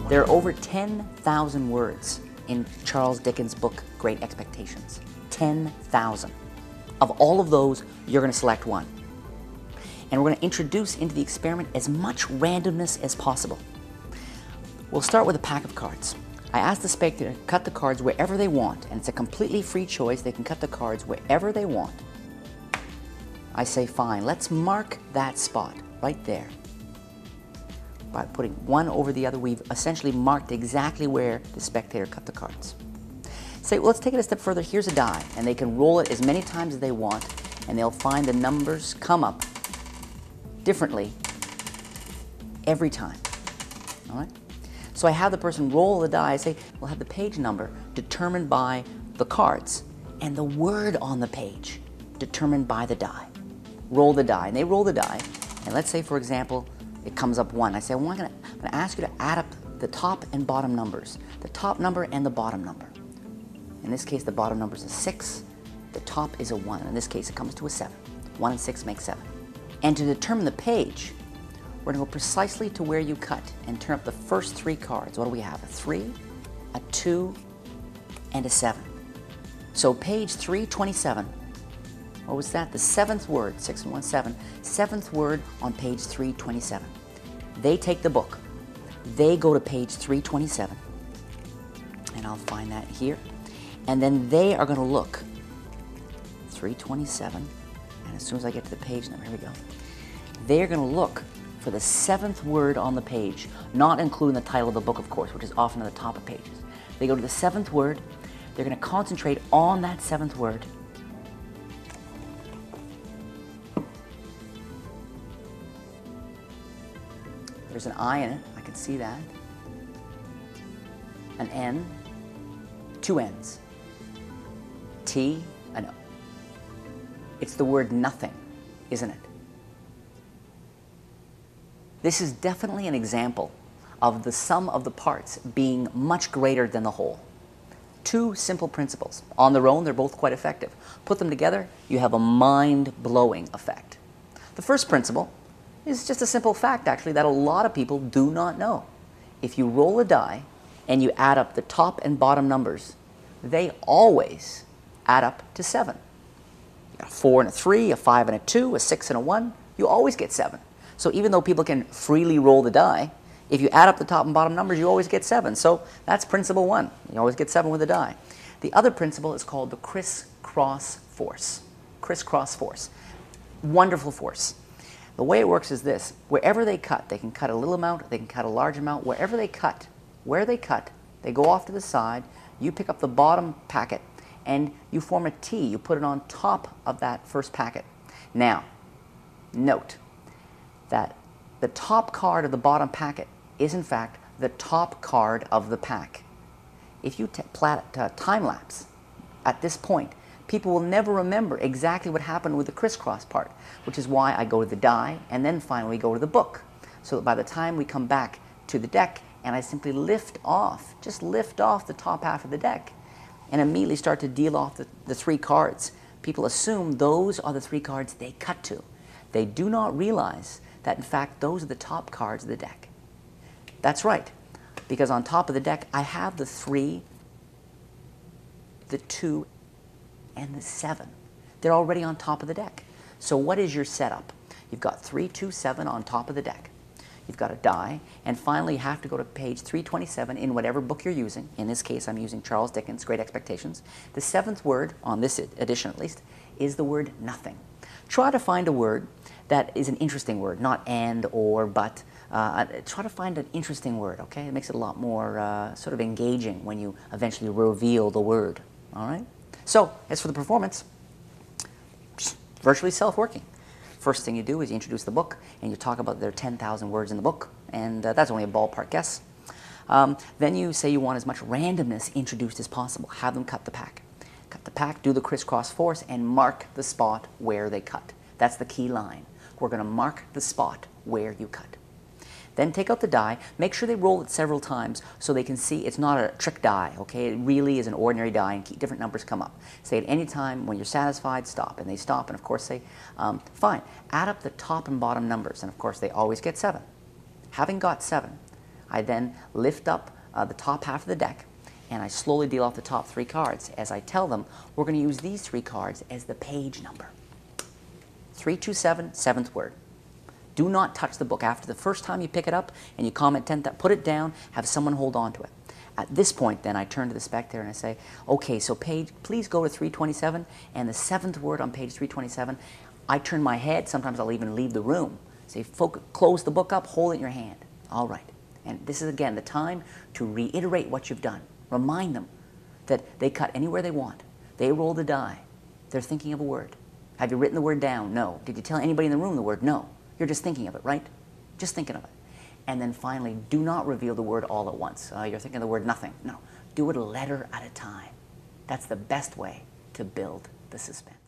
There are over 10,000 words in Charles Dickens' book, Great Expectations. 10,000. Of all of those, you're going to select one. And we're going to introduce into the experiment as much randomness as possible. We'll start with a pack of cards. I ask the spectator to cut the cards wherever they want, and it's a completely free choice. They can cut the cards wherever they want. I say, fine, let's mark that spot right there. By putting one over the other, we've essentially marked exactly where the spectator cut the cards. Say, well, let's take it a step further. Here's a die, and they can roll it as many times as they want, and they'll find the numbers come up differently every time. All right? So I have the person roll the die. I say, we'll have the page number determined by the cards, and the word on the page determined by the die. Roll the die, and they roll the die, and let's say, for example, it comes up 1. I say, well, I'm going to ask you to add up the top and bottom numbers, the top number and the bottom number. In this case, the bottom number is a 6, the top is a 1. In this case, it comes to a 7. 1 and 6 make 7. And to determine the page, we're going to go precisely to where you cut and turn up the first 3 cards. What do we have? A 3, a 2, and a 7. So page 327, what was that? The 7th word, 6 and 1, 7, 7th word on page 327. They take the book. They go to page 327, and I'll find that here. And then they are going to look, 327, and as soon as I get to the page number, here we go. They're going to look for the 7th word on the page, not including the title of the book, of course, which is often at the top of pages. They go to the 7th word. They're going to concentrate on that 7th word. There's an I in it. I can see that. An N. 2 N's. T, an O. It's the word nothing, isn't it? This is definitely an example of the sum of the parts being much greater than the whole. 2 simple principles. On their own, they're both quite effective. Put them together, you have a mind-blowing effect. The first principle is just a simple fact, actually, that a lot of people do not know. If you roll a die and you add up the top and bottom numbers, they always add up to 7. You got a 4 and a 3, a 5 and a 2, a 6 and a 1, you always get 7. So even though people can freely roll the die, if you add up the top and bottom numbers, you always get 7. So that's principle 1. You always get 7 with a die. The other principle is called the crisscross force. Crisscross force. Wonderful force. The way it works is this. Wherever they cut, they can cut a little amount, they can cut a large amount. Wherever they cut, where they cut, they go off to the side. You pick up the bottom packet, and you form a T. You put it on top of that first packet. Now, note that the top card of the bottom packet is, in fact, the top card of the pack. If you time-lapse at this point, people will never remember exactly what happened with the crisscross part, which is why I go to the die and then finally go to the book. So that by the time we come back to the deck and I simply just lift off the top half of the deck and immediately start to deal off the 3 cards, people assume those are the 3 cards they cut to. They do not realize that, in fact, those are the top cards of the deck. That's right, because on top of the deck, I have the 3, the 2, and the 7. They're already on top of the deck. So what is your setup? You've got 3, 2, 7 on top of the deck. You've got a die, and finally you have to go to page 327 in whatever book you're using. In this case, I'm using Charles Dickens' Great Expectations. The 7th word, on this edition at least, is the word nothing. Try to find a word that is an interesting word, not and, or, but. Try to find an interesting word, okay? It makes it a lot more sort of engaging when you eventually reveal the word, all right? So, as for the performance, virtually self-working. First thing you do is you introduce the book, and you talk about there are 10,000 words in the book, and that's only a ballpark guess. Then you say you want as much randomness introduced as possible. Have them cut the pack. Cut the pack, do the crisscross force, and mark the spot where they cut. That's the key line. We're going to mark the spot where you cut. Then take out the die. Make sure they roll it several times so they can see it's not a trick die, okay? It really is an ordinary die, and different numbers come up. Say at any time when you're satisfied, stop. And they stop, and of course say, fine. Add up the top and bottom numbers, and of course they always get 7. Having got 7, I then lift up the top half of the deck, and I slowly deal off the top 3 cards. As I tell them, we're going to use these 3 cards as the page number. 327, 7th word. Do not touch the book. After the first time you pick it up and you comment 10, put it down, have someone hold on to it. At this point, then, I turn to the spectator and I say, okay, so page, please go to 327, and the 7th word on page 327, I turn my head, sometimes I'll even leave the room. Say, close the book up, hold it in your hand. All right. And this is, again, the time to reiterate what you've done. Remind them that they cut anywhere they want. They roll the die. They're thinking of a word. Have you written the word down? No. Did you tell anybody in the room the word? No. You're just thinking of it, right? Just thinking of it. And then finally, do not reveal the word all at once. You're thinking of the word nothing. No. Do it a letter at a time. That's the best way to build the suspense.